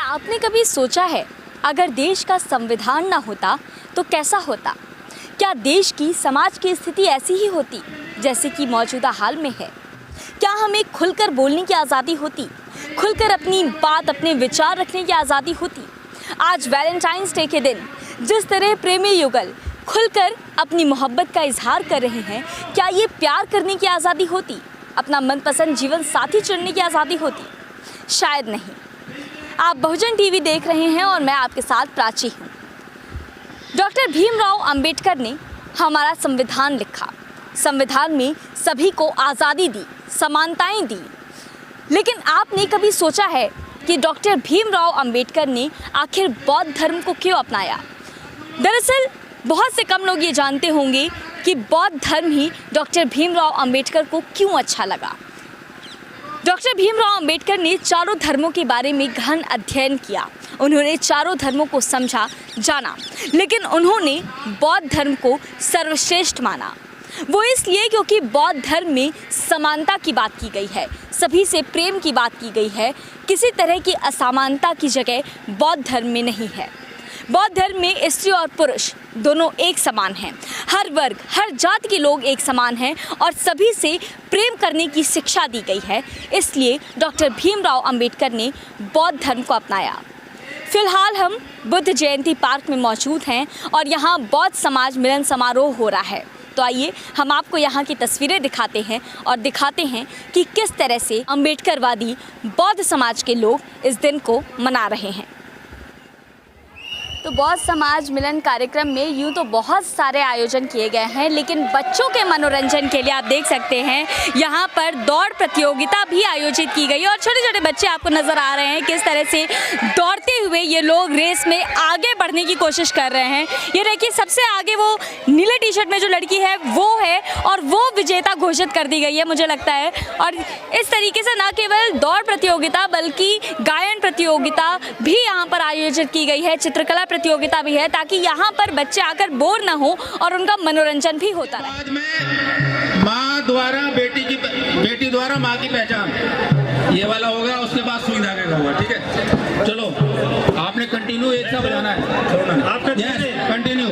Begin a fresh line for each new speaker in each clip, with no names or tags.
आपने कभी सोचा है अगर देश का संविधान ना होता तो कैसा होता? क्या देश की समाज की स्थिति ऐसी ही होती जैसे कि मौजूदा हाल में है? क्या हमें खुलकर बोलने की आज़ादी होती, खुलकर अपनी बात, अपने विचार रखने की आज़ादी होती? आज वैलेंटाइंस डे के दिन जिस तरह प्रेमी युगल खुलकर अपनी मोहब्बत का इजहार कर रहे हैं, क्या ये प्यार करने की आज़ादी होती? अपना मनपसंद जीवन साथी चुनने की आज़ादी होती? शायद नहीं। आप बहुजन टीवी देख रहे हैं और मैं आपके साथ प्राची हूँ। डॉक्टर भीमराव अंबेडकर ने हमारा संविधान लिखा। संविधान में सभी को आज़ादी दी, समानताएं दी। लेकिन आपने कभी सोचा है कि डॉक्टर भीमराव अंबेडकर ने आखिर बौद्ध धर्म को क्यों अपनाया? दरअसल बहुत से कम लोग ये जानते होंगे कि बौद्ध धर्म ही डॉक्टर भीमराव अंबेडकर को क्यों अच्छा लगा। डॉक्टर भीमराव अंबेडकर ने चारों धर्मों के बारे में गहन अध्ययन किया। उन्होंने चारों धर्मों को समझा, जाना, लेकिन उन्होंने बौद्ध धर्म को सर्वश्रेष्ठ माना। वो इसलिए क्योंकि बौद्ध धर्म में समानता की बात की गई है, सभी से प्रेम की बात की गई है। किसी तरह की असमानता की जगह बौद्ध धर्म में नहीं है। बौद्ध धर्म में स्त्री और पुरुष दोनों एक समान हैं। हर वर्ग, हर जाति के लोग एक समान हैं और सभी से प्रेम करने की शिक्षा दी गई है। इसलिए डॉक्टर भीमराव अंबेडकर ने बौद्ध धर्म को अपनाया। फिलहाल हम बुद्ध जयंती पार्क में मौजूद हैं और यहाँ बौद्ध समाज मिलन समारोह हो रहा है। तो आइए हम आपको यहाँ की तस्वीरें दिखाते हैं और दिखाते हैं कि किस तरह से अंबेडकरवादी बौद्ध समाज के लोग इस दिन को मना रहे हैं। तो बौद्ध समाज मिलन कार्यक्रम में यूँ तो बहुत सारे आयोजन किए गए हैं, लेकिन बच्चों के मनोरंजन के लिए आप देख सकते हैं यहाँ पर दौड़ प्रतियोगिता भी आयोजित की गई और छोटे छोटे बच्चे आपको नज़र आ रहे हैं किस तरह से दौड़ते हुए ये लोग रेस में आगे बढ़ने की कोशिश कर रहे हैं। ये देखिए सबसे आगे वो नीले टी शर्ट में जो लड़की है वो है और वो विजेता घोषित कर दी गई है मुझे लगता है। और इस तरीके से न केवल दौड़ प्रतियोगिता बल्कि गायन प्रतियोगिता भी यहाँ पर आयोजित की गई है, चित्रकला प्रतियोगिता भी है, ताकि यहाँ पर बच्चे आकर बोर ना हो और उनका मनोरंजन भी होता रहे।
समाज में माँ द्वारा बेटी द्वारा माँ की पहचान ये वाला होगा, उसके बाद सुई धागे का होगा। ठीक है, चलो आपने कंटिन्यू एक सा बजाना है, आपका कंटिन्यू।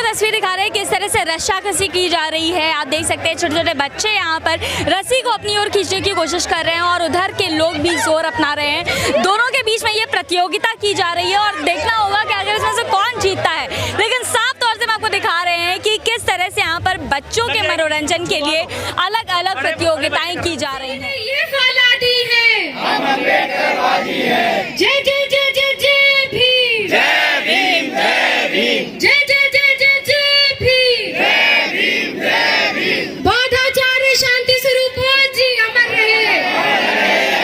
तस्वीर दिखा रहे हैं किस तरह से रस्साकसी की जा रही है। आप देख सकते हैं छोटे छोटे बच्चे यहाँ पर रस्सी को अपनी ओर खींचने की कोशिश कर रहे हैं और उधर के लोग भी जोर अपना रहे हैं। दोनों के बीच में ये प्रतियोगिता की जा रही है और देखना होगा कि आखिर इसमें से कौन जीतता है। लेकिन साफ तौर से हम आपको दिखा रहे हैं कि किस तरह से यहाँ पर बच्चों के मनोरंजन के लिए अलग अलग प्रतियोगिताएं की जा रही है।
ये फौलादी है, हम अंबेडकरवादी है। जय जय जय जय जय भीम, जय भीम जय भीम, जय जय जय जय जय भीम, जय भीम जय भीम। बौद्धाचार्य शांति स्वरूप जी अमर रहे,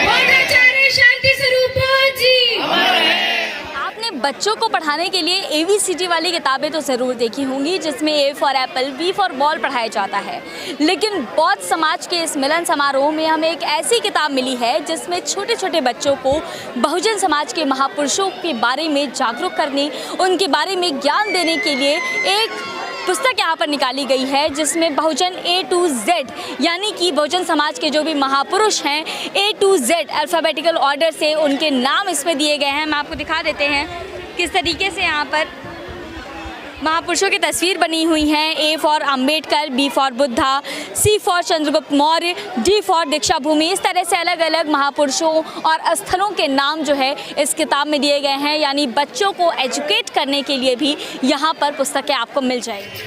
बौद्धाचार्य शांति स्वरूप जी अमर रहे।
आपने बच्चों को पढ़ाने के लिए ABCD वाली किताबें तो ज़रूर देखी होंगी जिसमें A for Apple, B for ball पढ़ाया जाता है, लेकिन बौद्ध समाज के इस मिलन समारोह में हमें एक ऐसी किताब मिली है जिसमें छोटे छोटे बच्चों को बहुजन समाज के महापुरुषों के बारे में जागरूक करने, उनके बारे में ज्ञान देने के लिए एक पुस्तक यहाँ पर निकाली गई है जिसमें बहुजन A to Z यानी कि बहुजन समाज के जो भी महापुरुष हैं A to Z alphabetical order से उनके नाम इसमें दिए गए हैं। हम आपको दिखा देते हैं किस तरीके से यहाँ पर महापुरुषों की तस्वीर बनी हुई हैं। A for Ambedkar, B for Buddha, C for Chandragupta Maurya, D for Deeksha Bhoomi. इस तरह से अलग अलग महापुरुषों और स्थलों के नाम जो है इस किताब में दिए गए हैं, यानी बच्चों को एजुकेट करने के लिए भी यहाँ पर पुस्तकें आपको मिल जाएगी।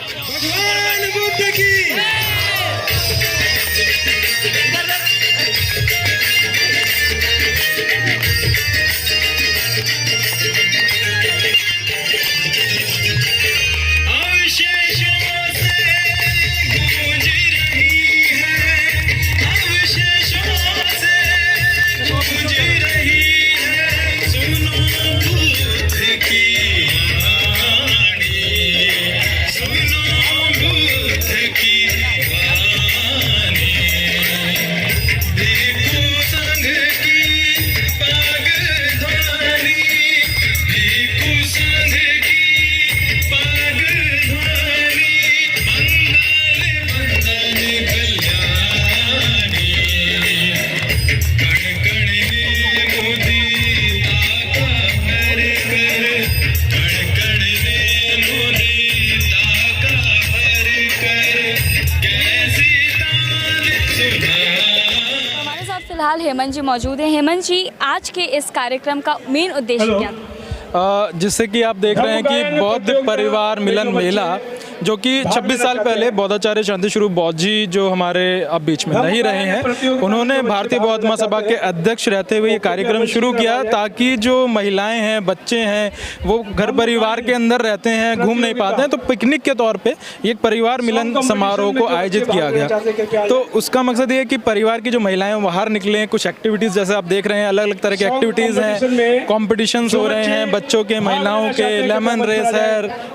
हेमंत जी मौजूद हैं। हेमंत जी, आज के इस कार्यक्रम का मेन उद्देश्य क्या था?
जिससे कि आप देख रहे हैं कि बौद्ध परिवार मिलन मेला, जो कि 26 साल पहले बौद्धाचार्य शांति स्वरूप बौद्ध जी जो हमारे अब बीच में नहीं रहे हैं, उन्होंने भारतीय बौद्ध महासभा के अध्यक्ष रहते हुए ये कार्यक्रम शुरू किया ताकि जो महिलाएं हैं, बच्चे हैं, वो घर परिवार के अंदर रहते हैं, घूम नहीं पाते हैं, तो पिकनिक के तौर पे एक परिवार मिलन समारोह को आयोजित किया गया। तो उसका मकसद ये है कि परिवार की जो महिलाएं बाहर निकलें, कुछ एक्टिविटीज़ जैसे आप देख रहे हैं, अलग अलग तरह की एक्टिविटीज़ हैं, कॉम्पिटिशन्स हो रहे हैं बच्चों के, महिलाओं के, लेमन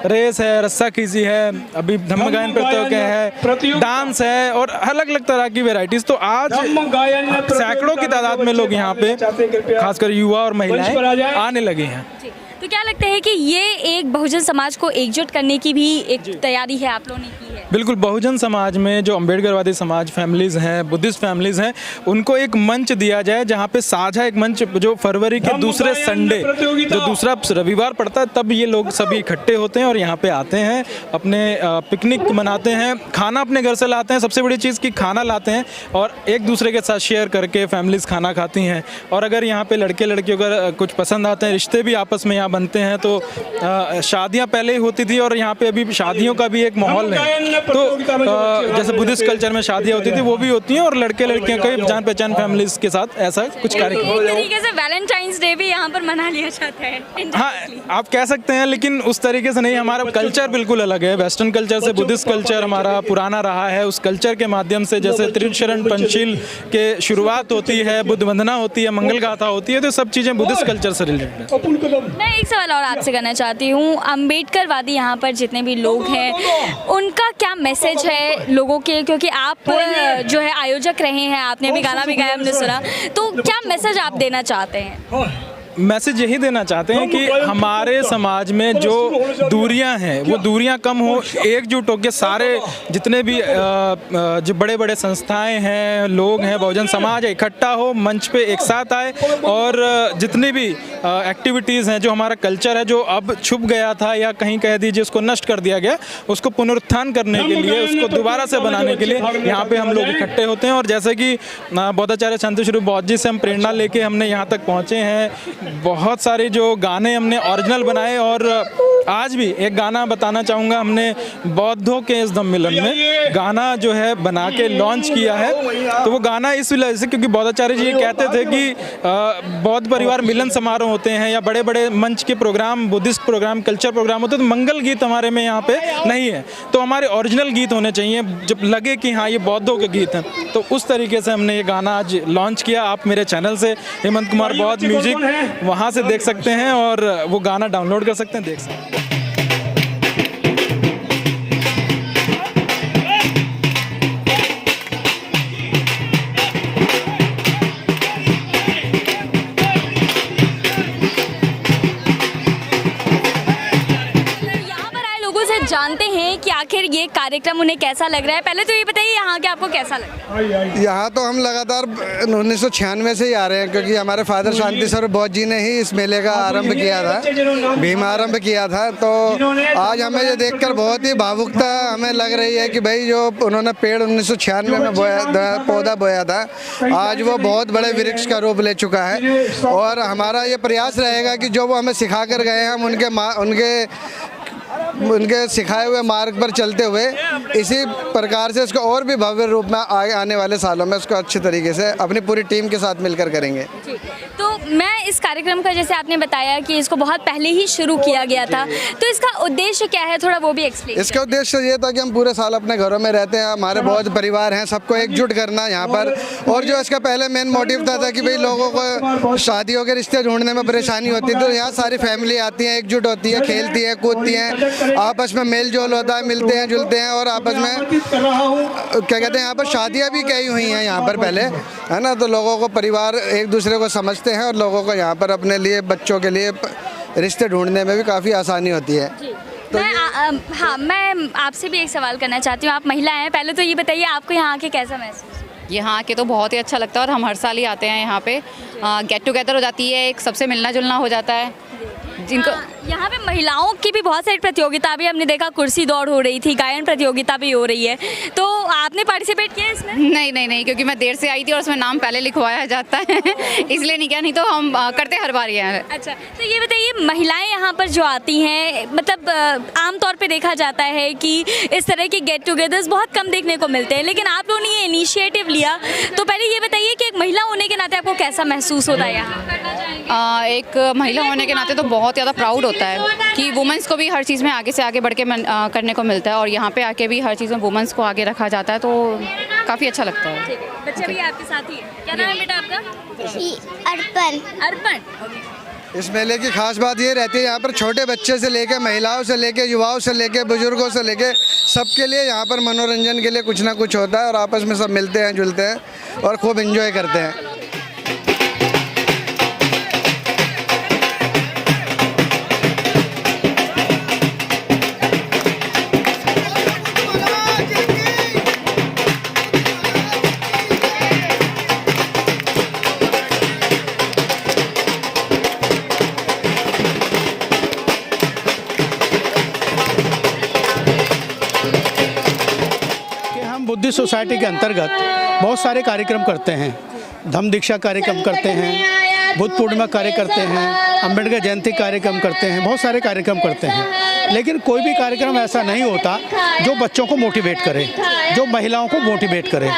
रेस है, रस्साखीजी है, अभी धम्म गायन प्रतियोगिता है, डांस है और अलग अलग तरह की वैरायटीज। तो आज सैकड़ों की तादाद में लोग यहाँ पे, खासकर युवा और महिलाएं आने लगे हैं।
तो क्या लगता है कि ये एक बहुजन समाज को एकजुट करने की भी एक तैयारी है आप लोगों ने की है?
बिल्कुल, बहुजन समाज में जो अम्बेडकरवादी समाज फैमिलीज़ हैं, बुद्धिस्ट फैमिलीज़ हैं, उनको एक मंच दिया जाए जहाँ पे साझा एक मंच, जो फरवरी के दूसरे संडे, जो दूसरा रविवार पड़ता है, तब ये लोग सभी इकट्ठे होते हैं और यहाँ पे आते हैं, अपने पिकनिक मनाते हैं, खाना अपने घर से लाते हैं। सबसे बड़ी चीज़ कि खाना लाते हैं और एक दूसरे के साथ शेयर करके फैमिलीज़ खाना खाती हैं। और अगर यहाँ पे लड़के लड़कियों का कुछ पसंद आते हैं, रिश्ते भी आपस में यहाँ बनते हैं, तो शादियाँ पहले ही होती थी और यहाँ पे अभी शादियों का भी एक माहौल है। तो जैसे बुद्धिस्ट कल्चर में शादियाँ होती थी, वो भी होती हैं और लड़के लड़कियों का जान पहचान फैमिलीज के साथ ऐसा कुछ कार्यक्रम।
एक तरीके से वैलेंटाइंस डे भी यहाँ पर मना लिया जाता है।
हाँ, आप कह सकते हैं, लेकिन उस तरीके से नहीं। हमारा कल्चर बिल्कुल अलग है। वेस्टर्न कल्चर से बुद्धिस्ट कल्चर हमारा पुराना रहा है। उस कल्चर के माध्यम से जैसे त्रिशरण पंचशील के शुरुआत होती है, बुद्ध वंदना होती है, मंगल गाथा होती है, तो सब चीज़ें बुद्धिस्ट कल्चर से रिलेटेड है।
मैं एक सवाल और आपसे करना चाहती हूँ, अम्बेडकरवादी यहाँ पर जितने भी लोग हैं, उनका क्या मैसेज है लोगों के? क्योंकि आप जो है आयोजक रहे हैं, आपने भी गाना भी गाया, हमने सुना, तो क्या मैसेज आप देना चाहते हैं?
मैसेज यही देना चाहते हैं कि हमारे समाज में जो दूरियां हैं वो दूरियां कम हो, एकजुट होकर सारे जितने भी जो बड़े बड़े संस्थाएं हैं, लोग हैं, बहुजन समाज है, इकट्ठा हो, मंच पे एक साथ आए और जितनी भी एक्टिविटीज़ हैं, जो हमारा कल्चर है, जो अब छुप गया था या कहीं कह दीजिए उसको नष्ट कर दिया गया, उसको पुनरुत्थान करने के लिए, उसको दोबारा से बनाने के लिए यहाँ पे हम लोग इकट्ठे होते हैं। और जैसे कि बौद्धाचार्य शांति स्वरूप बौद्ध जी से हम प्रेरणा लेके हमने यहाँ तक पहुँचे हैं। बहुत सारे जो गाने हमने ओरिजिनल बनाए और आज भी एक गाना बताना चाहूँगा, हमने बौद्धों के इस सम्मेलन में गाना जो है बना के लॉन्च किया है। तो वो गाना इस वजह से क्योंकि बौद्धाचार्य जी ये कहते थे कि बौद्ध परिवार मिलन समारोह होते हैं या बड़े बड़े मंच के programme, Buddhist programme, culture programme होते हैं, तो मंगल गीत हमारे में यहाँ पे नहीं है, तो हमारे ओरिजिनल गीत होने चाहिए जब लगे कि हाँ ये बौद्धों के गीत हैं। तो उस तरीके से हमने ये गाना आज लॉन्च किया। आप मेरे चैनल से हेमंत कुमार बौद्ध म्यूजिक वहाँ से देख सकते हैं और वो गाना डाउनलोड कर सकते हैं, देख सकते हैं।
जानते हैं कि आखिर ये कार्यक्रम उन्हें कैसा लग रहा है। पहले तो ये बताइए यहाँ के आपको कैसा लग रहा है?
यहाँ तो हम लगातार 1996 से ही आ रहे हैं, क्योंकि हमारे फादर शांति स्वरूप बौद्ध जी ने ही इस मेले का आरंभ किया था, भीमारंभ किया था। तो आज हमें ये देखकर बहुत ही भावुकता हमें लग रही है कि भाई जो उन्होंने पेड़ 1996 में पौधा बोया था, आज वो बहुत बड़े वृक्ष का रूप ले चुका है। और हमारा ये प्रयास रहेगा कि जो वो हमें सिखा कर गए हैं, हम उनके सिखाए हुए मार्ग पर चलते हुए इसी प्रकार से इसको और भी भव्य रूप में आने वाले सालों में इसको अच्छे तरीके से अपनी पूरी टीम के साथ मिलकर करेंगे।
तो मैं इस कार्यक्रम का, जैसे आपने बताया कि इसको बहुत पहले ही शुरू किया गया था, तो इसका उद्देश्य क्या है, थोड़ा वो भी एक्सप्लेन।
इसका उद्देश्य ये था कि हम पूरे साल अपने घरों में रहते हैं, हमारे बहुत परिवार हैं, सबको एकजुट करना यहाँ पर। और जो इसका पहले मेन मोटिव था कि भाई लोगों को शादियों के रिश्ते ढूंढने में परेशानी होती है, तो यहाँ सारी फैमिली आती है, एकजुट होती है, खेलती है, कूदती हैं, आपस में मेल जोल होता है, मिलते हैं जुलते हैं और आपस में क्या कहते हैं, यहाँ पर शादियाँ भी कई हुई हैं यहाँ पर पहले, है ना। तो लोगों को परिवार एक दूसरे को समझते हैं और लोगों को यहाँ पर अपने लिए, बच्चों के लिए रिश्ते ढूंढने में भी काफ़ी आसानी होती है।
तो मैं आपसे भी एक सवाल करना चाहती हूँ। आप महिला हैं, पहले तो ये बताइए आपको यहाँ आके कैसा महसूस?
यहाँ आके तो बहुत ही अच्छा लगता है और हम हर साल ही आते हैं यहाँ पे। गेट टुगेदर हो जाती है, एक सबसे मिलना जुलना हो जाता है जिनको।
यहाँ पे महिलाओं की भी बहुत सारी प्रतियोगिता भी हमने देखा, कुर्सी दौड़ हो रही थी, गायन प्रतियोगिता भी हो रही है, तो आपने पार्टिसिपेट किया इसमें?
नहीं नहीं नहीं, क्योंकि मैं देर से आई थी और उसमें नाम पहले लिखवाया जाता है इसलिए नहीं किया, नहीं तो हम करते हर बार ये हैं।
अच्छा, तो ये बताइए महिलाएं यहाँ पर जो आती हैं, मतलब आमतौर पे देखा जाता है कि इस तरह के गेट टुगेदर्स बहुत कम देखने को मिलते हैं, लेकिन आप लोगों ने ये इनिशिएटिव लिया, तो पहले ये बताइए कि एक महिला होने के नाते आपको कैसा महसूस होता है यहाँ?
एक महिला होने के नाते तो बहुत ज़्यादा प्राउड होता है कि वुमेंस को भी हर चीज़ में आगे से आगे बढ़ के करने को मिलता है, और यहाँ पे आके भी हर चीज़ में वुमेंस को आगे रखा जाता है, तो काफ़ी अच्छा लगता है।
ठीक है, बच्चे भी आपके साथ ही हैं। क्या नाम है बेटा आपका?
अर्पण।
अर्पण।
इस मेले की खास बात ये रहती है, यहाँ पर छोटे बच्चे से लेके महिलाओं से लेके युवाओं से लेके बुजुर्गों से लेके सबके लिए यहाँ पर मनोरंजन के लिए कुछ ना कुछ होता है, और आपस में सब मिलते हैं जुलते हैं और खूब एंजॉय करते हैं।
बुद्धिस्ट सोसाइटी के अंतर्गत बहुत सारे कार्यक्रम करते हैं। धम्म दीक्षा कार्यक्रम करते हैं, बुद्ध पूर्णिमा कार्य करते हैं, अम्बेडकर जयंती कार्यक्रम करते हैं, बहुत सारे कार्यक्रम करते हैं, लेकिन कोई भी कार्यक्रम ऐसा नहीं होता जो बच्चों को मोटिवेट करे, जो महिलाओं को मोटिवेट करे।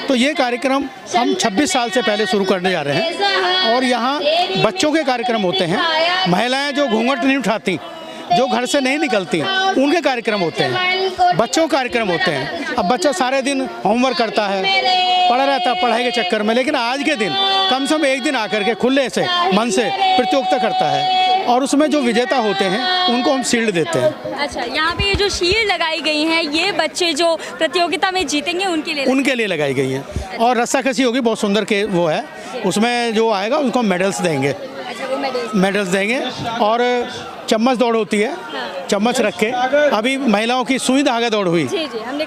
तो ये कार्यक्रम हम 26 साल से पहले शुरू करने जा रहे हैं, और यहाँ बच्चों के कार्यक्रम होते हैं। महिलाएं जो घूंघट नहीं उठाती, जो घर से नहीं निकलती, उनके कार्यक्रम होते हैं, बच्चों के कार्यक्रम होते हैं। अब बच्चा सारे दिन होमवर्क करता है, पढ़ा रहता है पढ़ाई के चक्कर में, लेकिन आज के दिन कम से कम एक दिन आकर के खुले से मन से प्रतियोगिता करता है, और उसमें जो विजेता होते हैं उनको हम शील्ड देते हैं।
अच्छा, यहाँ पे ये जो शील्ड लगाई गई हैं, ये बच्चे जो प्रतियोगिता में जीतेंगे उनके लिए
लगाई गई हैं। और रस्साकसी होगी, बहुत सुंदर के वो है, उसमें जो आएगा उनको मेडल्स देंगे।
अच्छा, वो
मेडल्स देंगे। और चम्मच दौड़ होती है, चम्मच रख के, अभी महिलाओं की सुई धागा दौड़ हुई,
जी जी, हमने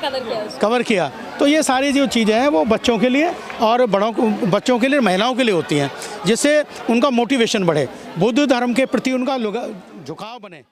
कवर किया। तो ये सारी जो चीज़ें हैं वो बच्चों के लिए और बच्चों के लिए, महिलाओं के लिए होती हैं, जिससे उनका मोटिवेशन बढ़े, बुद्ध धर्म के प्रति उनका झुकाव बने।